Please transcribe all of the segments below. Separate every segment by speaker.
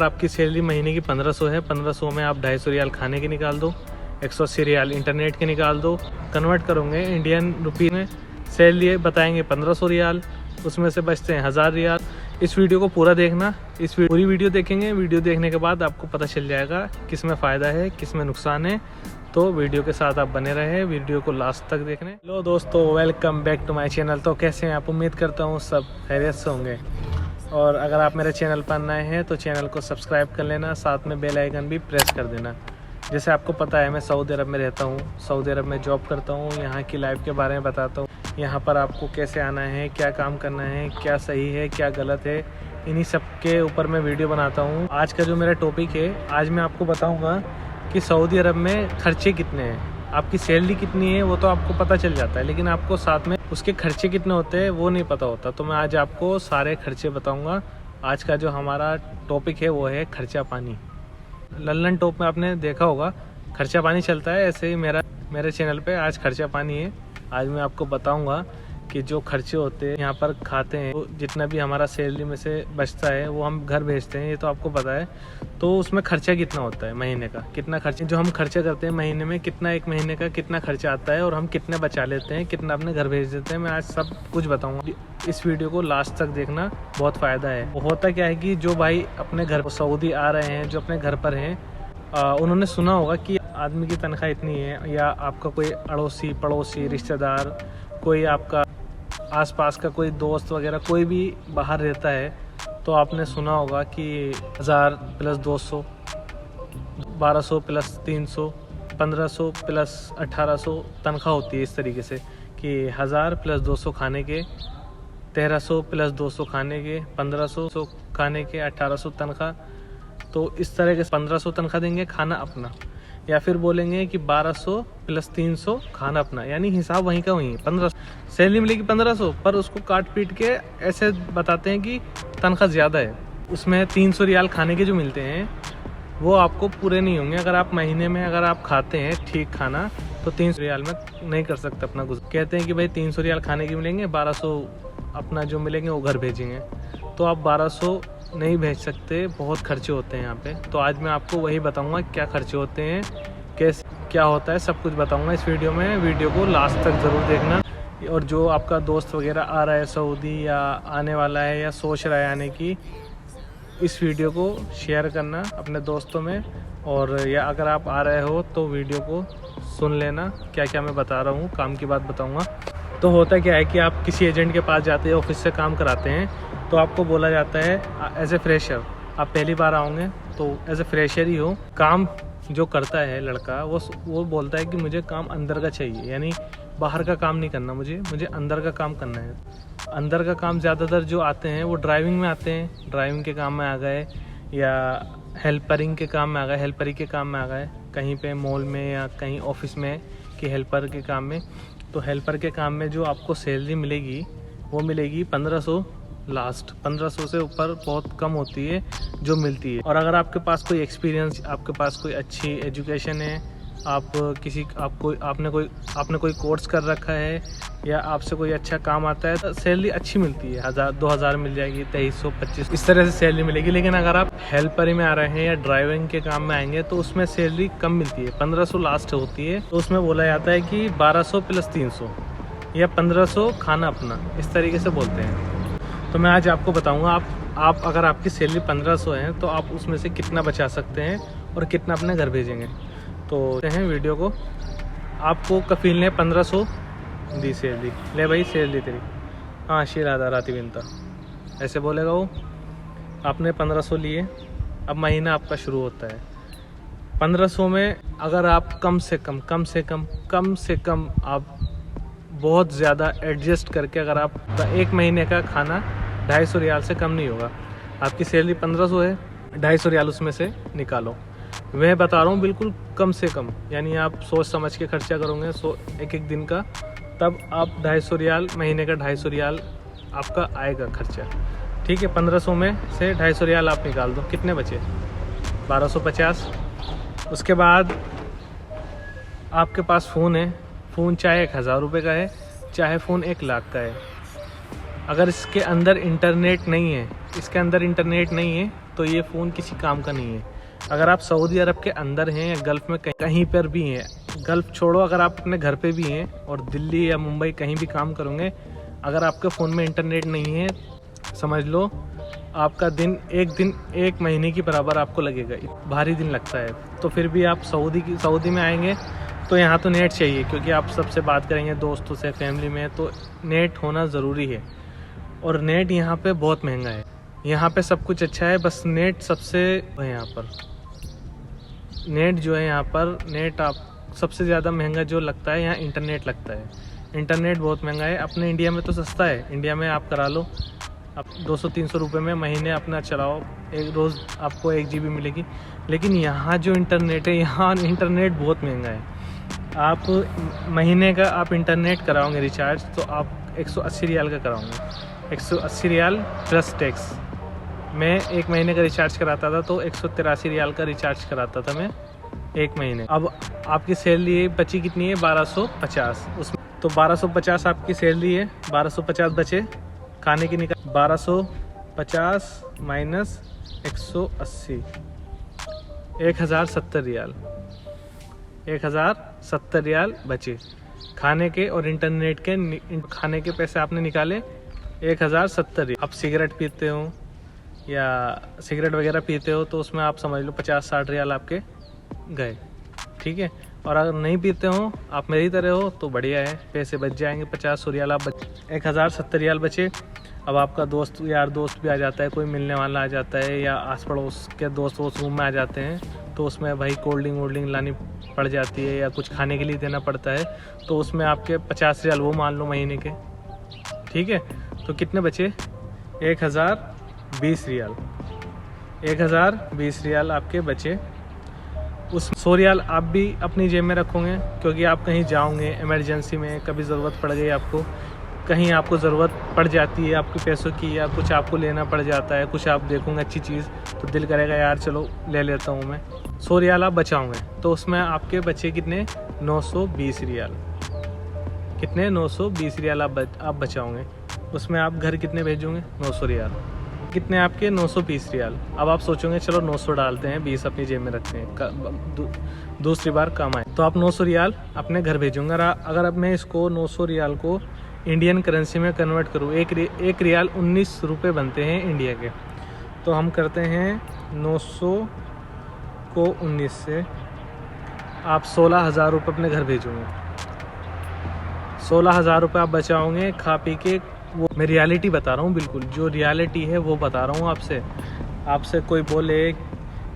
Speaker 1: आपकी सैलरी महीने की 1500 है, 1500 में आप 250 रियाल खाने के निकाल दो, 180 रियाल इंटरनेट के निकाल दो। कन्वर्ट करोगे इंडियन रुपी में, सैलरी बताएंगे 1500 रियाल, उसमें से बचते हैं 1000 रियाल। इस वीडियो को पूरा देखना, पूरी वीडियो देखेंगे। वीडियो देखने के बाद आपको पता चल जाएगा किस में फ़ायदा है, किस में नुकसान है। तो वीडियो के साथ आप बने रहे, वीडियो को लास्ट तक देखने। हेलो दोस्तों, welcome back to my channel. तो कैसे हैं आप? उम्मीद करता हूँ सब खैरियत से होंगे। और अगर आप मेरे चैनल पर नए हैं तो चैनल को सब्सक्राइब कर लेना, साथ में बेल आइकन भी प्रेस कर देना। जैसे आपको पता है मैं सऊदी अरब में रहता हूँ, सऊदी अरब में जॉब करता हूँ। यहाँ की लाइफ के बारे में बताता हूँ, यहाँ पर आपको कैसे आना है, क्या काम करना है, क्या सही है, क्या गलत है, इन्हीं सब के ऊपर मैं वीडियो बनाता हूँ। आज का जो मेरा टॉपिक है, आज मैं आपको बताऊँगा कि सऊदी अरब में खर्चे कितने हैं। आपकी सैलरी कितनी है वो तो आपको पता चल जाता है, लेकिन आपको साथ में उसके खर्चे कितने होते हैं वो नहीं पता होता। तो मैं आज आपको सारे खर्चे बताऊंगा। आज का जो हमारा टॉपिक है वो है खर्चा पानी। लल्लन टॉप में आपने देखा होगा खर्चा पानी चलता है, ऐसे ही मेरे चैनल पे आज खर्चा पानी है। आज मैं आपको बताऊंगा कि जो खर्चे होते हैं यहाँ पर खाते हैं, तो जितना भी हमारा सैलरी में से बचता है वो हम घर भेजते हैं, ये तो आपको पता है। तो उसमें खर्चा कितना होता है महीने का, कितना खर्चा जो हम खर्चा करते हैं महीने में, कितना एक महीने का कितना खर्चा आता है और हम कितने बचा लेते हैं, कितना अपने घर भेज देते हैं। मैं आज सब कुछ बताऊँगा। इस वीडियो को लास्ट तक देखना, बहुत फ़ायदा है। वो होता क्या है कि जो भाई अपने घर सऊदी आ रहे हैं, जो अपने घर पर हैं, उन्होंने सुना होगा कि आदमी की तनख्वाह इतनी है, या आपका कोई अड़ोसी पड़ोसी रिश्तेदार, कोई आपका आसपास का कोई दोस्त वगैरह कोई भी बाहर रहता है, तो आपने सुना होगा कि 1000 प्लस 200, 1200 प्लस 300, 1500 प्लस 1800 तनख्वाह होती है। इस तरीके से कि 1000 प्लस 200 खाने के, 1300 प्लस 200 खाने के, 1500 खाने के, 1800 तनख्वाह। तो इस तरह के 1500 तनख्वाह देंगे खाना अपना, या फिर बोलेंगे कि 1200 प्लस 300 खाना अपना, यानी हिसाब वहीं का वहीं। 1500 सैलरी मिलेगी 1500, पर उसको काट पीट के ऐसे बताते हैं कि तनख्वाह ज़्यादा है। उसमें 300 रियाल खाने के जो मिलते हैं वो आपको पूरे नहीं होंगे। अगर आप महीने में अगर आप खाते हैं ठीक खाना, तो 300 रियाल में नहीं कर सकते अपना गुज़ारा। कहते हैं कि भाई 300 रियाल खाने के मिलेंगे, 1200 अपना जो मिलेंगे वो घर भेजेंगे। तो आप 1200 नहीं भेज सकते, बहुत खर्चे होते हैं यहाँ पे। तो आज मैं आपको वही बताऊंगा क्या खर्चे होते हैं, कैसे क्या होता है, सब कुछ बताऊंगा इस वीडियो में। वीडियो को लास्ट तक ज़रूर देखना। और जो आपका दोस्त वगैरह आ रहा है सऊदी, या आने वाला है, या सोच रहा है आने की, इस वीडियो को शेयर करना अपने दोस्तों में। और या अगर आप आ रहे हो तो वीडियो को सुन लेना, क्या क्या मैं बता रहा हूँ, काम की बात बताऊँगा। तो होता क्या है कि आप किसी एजेंट के पास जाते हैं, ऑफिस से काम कराते हैं, तो आपको बोला जाता है एज ए फ्रेशर, आप पहली बार आओगे तो एज ए फ्रेशर ही हो। काम जो करता है लड़का वो बोलता है कि मुझे काम अंदर का चाहिए, यानी बाहर का काम नहीं करना, मुझे अंदर का काम करना है। अंदर का काम ज़्यादातर जो आते हैं वो ड्राइविंग में आते हैं, ड्राइविंग के काम में आ गए, या हेल्परिंग के काम में आ गए, हेल्परी के काम में आ गए, कहीं पे मॉल में या कहीं ऑफिस में कि हेल्पर के काम में। तो हेल्पर के काम में जो आपको सैलरी मिलेगी वो मिलेगी 1500 लास्ट, 1500 से ऊपर बहुत कम होती है जो मिलती है। और अगर आपके पास कोई एक्सपीरियंस, आपके पास कोई अच्छी एजुकेशन है, आपने कोई कोर्स कर रखा है, या आपसे कोई अच्छा काम आता है, तो सैलरी अच्छी मिलती है। 1000 2000 मिल जाएगी, 2300 2500 इस तरह से सैलरी मिलेगी। लेकिन अगर आप हेल्परी में आ रहे हैं या ड्राइविंग के काम में आएंगे तो उसमें सैलरी कम मिलती है, 1500 लास्ट होती है। तो उसमें बोला जाता है कि 1200 प्लस 300 या 1500 खाना अपना, इस तरीके से बोलते हैं। तो मैं आज आपको बताऊंगा आप अगर आपकी सैलरी 1500 है तो आप उसमें से कितना बचा सकते हैं और कितना अपने घर भेजेंगे। तो हैं वीडियो को, आपको कफील ने 1500 दी सैलरी, ले भाई सैलरी तेरी, हाँ शीरादा राती बिनता, ऐसे बोलेगा वो। आपने 1500 लिए, अब महीना आपका शुरू होता है। 1500 में अगर आप कम से कम आप बहुत ज़्यादा एडजस्ट करके, अगर आप एक महीने का खाना 250 रियाल से कम नहीं होगा। आपकी सैलरी 1500 है, 250 रियाल उसमें से निकालो। मैं बता रहा हूँ बिल्कुल कम से कम, यानी आप सोच समझ के खर्चा करोगे एक दिन का, तब आप 250 रियाल, महीने का 250 रियाल आपका आएगा खर्चा। ठीक है, 1500 में से 250 रियाल आप निकाल दो, कितने बचे? 1250। उसके बाद आपके पास फ़ोन है, फ़ोन चाहे 1000 रुपये का है, चाहे फ़ोन 1 लाख का है। अगर इसके अंदर इंटरनेट नहीं है इसके अंदर इंटरनेट नहीं है तो ये फ़ोन किसी काम का नहीं है। अगर आप सऊदी अरब के अंदर हैं या गल्फ़ में कहीं पर भी हैं, गल्फ़ छोड़ो, अगर आप अपने घर पे भी हैं और दिल्ली या मुंबई कहीं भी काम करोगे, अगर आपके फ़ोन में इंटरनेट नहीं है, समझ लो आपका एक महीने की बराबर आपको लगेगा, भारी दिन लगता है। तो फिर भी आप सऊदी में आएंगे तो यहाँ तो नेट चाहिए, क्योंकि आप सबसे बात करेंगे दोस्तों से, फैमिली में, तो नेट होना ज़रूरी है। और नेट यहाँ पे बहुत महंगा है। यहाँ पे सब कुछ अच्छा है, बस नेट सबसे है यहाँ पर। नेट जो है यहाँ पर, नेट आप सबसे ज़्यादा महंगा जो लगता है यहाँ इंटरनेट लगता है। इंटरनेट बहुत महंगा है। अपने इंडिया में तो सस्ता है, इंडिया में आप करा लो, आप 200-300 रुपये में महीने अपना चलाओ, एक रोज़ आपको 1 GB मिलेगी। लेकिन यहाँ जो इंटरनेट है, यहाँ इंटरनेट बहुत महंगा है। आप महीने का आप इंटरनेट कराओगे रिचार्ज तो आप 180 रियाल का कराओगे, 180 रियाल प्लस टैक्स। मैं 1 महीने का रिचार्ज कराता था तो 183 रियाल का रिचार्ज कराता था मैं 1 महीने। अब आपकी सैलरी बची कितनी है? 1250। उसमें तो 1250 आपकी सैलरी है, 1250 बचे खाने की निकाल, 1250 माइनस 180, 1070 रियाल, 1070 रियाल बचे खाने के और इंटरनेट के। खाने के पैसे आपने निकाले 1070 रियाल। आप सिगरेट पीते हो या सिगरेट वगैरह पीते हो तो उसमें आप समझ लो 50-60 रियाल आपके गए, ठीक है। और अगर नहीं पीते हो, आप मेरी तरह हो, तो बढ़िया है, पैसे बच जाएंगे, 50-100 रियाल आप 1070 रियाल बचे। अब आपका दोस्त यार दोस्त भी आ जाता है, कोई मिलने वाला आ जाता है, या आस पड़ोस के दोस्त उस रूम में आ जाते हैं, तो उसमें भाई कोल्ड ड्रिंक लानी पड़ जाती है या कुछ खाने के लिए देना पड़ता है, तो उसमें आपके 50 रियाल वो मान लो महीने के, ठीक है। तो कितने बचे? 1020 रियाल, 1020 रियाल आपके बचे। उस 100 रियाल आप भी अपनी जेब में रखोगे, क्योंकि आप कहीं जाओगे इमरजेंसी में, कभी ज़रूरत पड़ गई आपको, कहीं आपको ज़रूरत पड़ जाती है आपके पैसों की, या कुछ आपको लेना पड़ जाता है, कुछ आप देखोगे अच्छी चीज़ तो दिल करेगा यार चलो ले लेता हूँ मैं। 100 रियाल आप बचाओगे तो उसमें आपके बचे कितने? 920 रियाल। कितने? 920 रियाल आप बचाओगे। उसमें आप घर कितने भेजोगे? 900 रियाल। कितने आपके? 920 रियाल। अब आप सोचोगे चलो 900 डालते हैं, 20 अपनी जेब में रखते हैं, दूसरी बार काम आए, तो आप 900 रियाल अपने घर भेजूंगा। अगर अब मैं इसको 900 रियाल को इंडियन करेंसी में कन्वर्ट करूँ, एक रियाल 19 रुपये बनते हैं इंडिया के, तो हम करते हैं 900 को 19 से, आप 16,000 रुपये अपने घर भेजोगे, 16,000 रुपये आप बचाओगे खा पी के। वो मैं रियलिटी बता रहा हूँ, बिल्कुल जो रियलिटी है वो बता रहा हूँ आपसे कोई बोले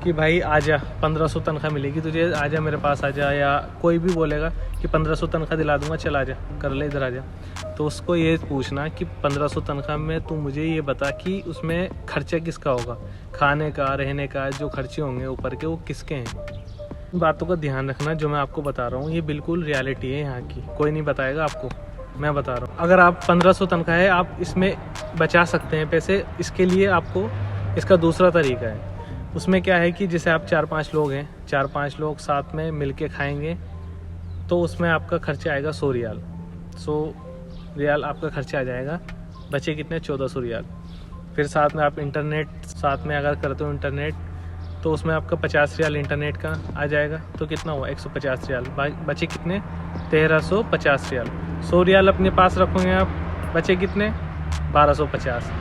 Speaker 1: कि भाई आजा 1500 तनख्वाह मिलेगी तुझे, आजा मेरे पास आजा, या कोई भी बोलेगा कि 1500 तनख्वाह दिला दूंगा, चल आजा कर ले इधर आजा, तो उसको ये पूछना कि 1500 तनख्वाह में तू मुझे ये बता कि उसमें खर्चा किसका होगा, खाने का, रहने का, जो खर्चे होंगे ऊपर के वो किसके हैं। इन बातों का ध्यान रखना जो मैं आपको बता रहा हूँ, ये बिल्कुल रियलिटी है यहाँ की, कोई नहीं बताएगा आपको, मैं बता रहा हूँ। अगर आप 1500 तनख्वाह है, आप इसमें बचा सकते हैं पैसे। इसके लिए आपको इसका दूसरा तरीका है। उसमें क्या है कि जैसे आप 4-5 लोग हैं, 4-5 लोग साथ में मिल के खाएँगे, तो उसमें आपका खर्चा आएगा 100 रियाल, 100 रियाल आपका खर्चा आ जाएगा। बचे कितने? 1400 रियाल। फिर साथ में आप इंटरनेट साथ में अगर करते हो इंटरनेट, तो उसमें आपका 50 रियाल इंटरनेट का आ जाएगा, तो कितना हुआ? 150 रियाल। बचे कितने? 1350 रियाल। 100 रियाल अपने पास रखोगे आप, बचे कितने? 1250।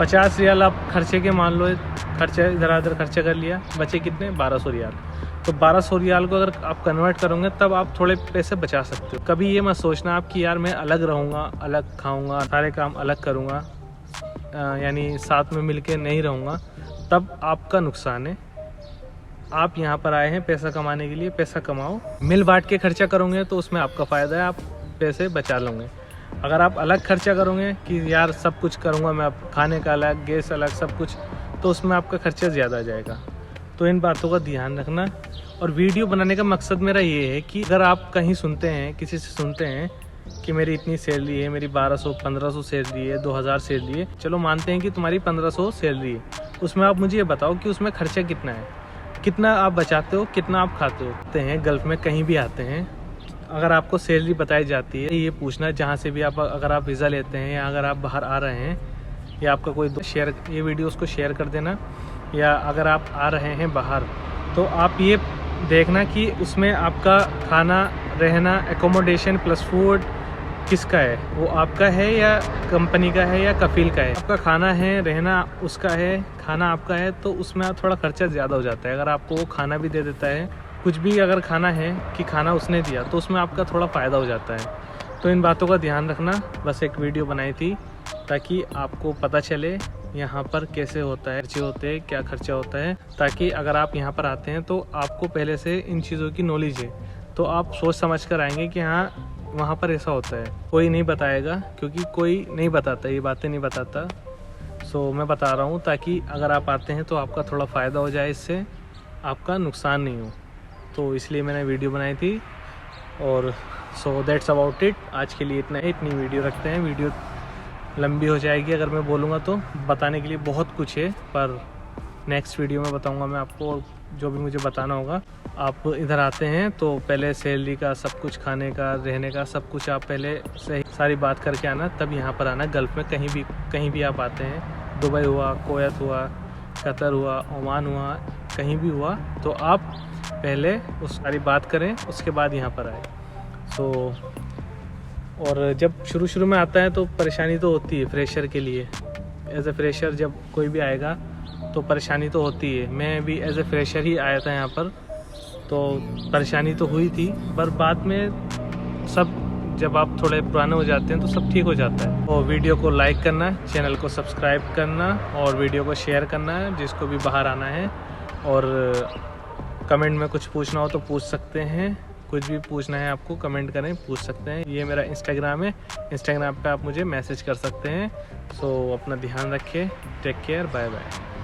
Speaker 1: 50 रियाल आप खर्चे के मान लो, खर्चा इधर उधर खर्चा कर लिया, बचे कितने? 1200 रियाल। तो 1200 रियाल को अगर आप कन्वर्ट करोगे तब आप थोड़े पैसे बचा सकते हो। कभी ये मत सोचना आप कि यार मैं अलग रहूँगा, अलग खाऊँगा, सारे काम अलग करूँगा, यानी साथ में मिल के नहीं रहूँगा, तब आपका नुकसान है। आप यहाँ पर आए हैं पैसा कमाने के लिए, पैसा कमाओ, मिल बांट के खर्चा करोगे तो उसमें आपका फ़ायदा है, आप पैसे बचा लोगे। अगर आप अलग खर्चा करोगे कि यार सब कुछ करूँगा मैं, अब खाने का अलग, गैस अलग, सब कुछ, तो उसमें आपका खर्चा ज़्यादा आ जाएगा। तो इन बातों का ध्यान रखना। और वीडियो बनाने का मकसद मेरा ये है कि अगर आप कहीं सुनते हैं, किसी से सुनते हैं कि मेरी इतनी सैलरी है, मेरी 1200-1500 सैलरी है, 2000 सैलरी है, चलो मानते हैं कि तुम्हारी 1500 सैलरी है, उसमें आप मुझे ये बताओ कि उसमें खर्चा कितना है, कितना आप बचाते हो, कितना आप खाते हो। गल्फ़ में कहीं भी आते हैं, अगर आपको सैलरी बताई जाती है, ये पूछना जहाँ से भी आप, अगर आप वीज़ा लेते हैं या अगर आप बाहर आ रहे हैं, या आपका कोई शेयर, ये वीडियो उसको शेयर कर देना। या अगर आप आ रहे हैं बाहर तो आप ये देखना कि उसमें आपका खाना, रहना, एकोमोडेशन प्लस फूड किसका है, वो आपका है या कंपनी का है या कफील का है। आपका खाना है, रहना उसका है, खाना आपका है, तो उसमें थोड़ा खर्चा ज़्यादा हो जाता है। अगर आपको वो खाना भी दे देता है, कुछ भी अगर खाना है कि खाना उसने दिया, तो उसमें आपका थोड़ा फ़ायदा हो जाता है। तो इन बातों का ध्यान रखना। बस एक वीडियो बनाई थी ताकि आपको पता चले यहाँ पर कैसे होता है, खर्चे होते हैं, क्या खर्चा होता है, ताकि अगर आप यहाँ पर आते हैं तो आपको पहले से इन चीज़ों की नॉलेज है, तो आप सोच समझ कर आएंगे कि हाँ वहाँ पर ऐसा होता है। कोई नहीं बताएगा, क्योंकि कोई नहीं बताता, ये बातें नहीं बताता। सो मैं बता रहा हूँ ताकि अगर आप आते हैं तो आपका थोड़ा फ़ायदा हो जाए, इससे आपका नुकसान नहीं हो। तो इसलिए मैंने वीडियो बनाई थी। और सो दैट्स अबाउट इट। आज के लिए इतना ही, इतनी वीडियो रखते हैं। वीडियो लंबी हो जाएगी अगर मैं बोलूँगा तो। बताने के लिए बहुत कुछ है, पर नेक्स्ट वीडियो में बताऊँगा मैं आपको जो भी मुझे बताना होगा। आप इधर आते हैं तो पहले सैलरी का सब कुछ, खाने का, रहने का सब कुछ आप पहले सही सारी बात करके आना, तब यहाँ पर आना। गल्फ़ में कहीं भी आप आते हैं, दुबई हुआ, कोवैत हुआ, कतर हुआ, ओमान हुआ, कहीं भी हुआ, तो आप पहले उस सारी बात करें, उसके बाद यहाँ पर आए। सो और जब शुरू में आता है तो परेशानी तो होती है फ्रेशर के लिए। एज ए फ्रेशर जब कोई भी आएगा तो परेशानी तो होती है। मैं भी एज ए फ्रेशर ही आया था यहाँ पर, तो परेशानी तो हुई थी, पर बाद में सब, जब आप थोड़े पुराने हो जाते हैं तो सब ठीक हो जाता है। और वीडियो को लाइक करना, चैनल को सब्सक्राइब करना और वीडियो को शेयर करना है जिसको भी बाहर आना है। और कमेंट में कुछ पूछना हो तो पूछ सकते हैं, कुछ भी पूछना है आपको कमेंट करें, पूछ सकते हैं। ये मेरा इंस्टाग्राम है, इंस्टाग्राम पे आप मुझे मैसेज कर सकते हैं। सो अपना ध्यान रखिए, टेक केयर, बाय बाय।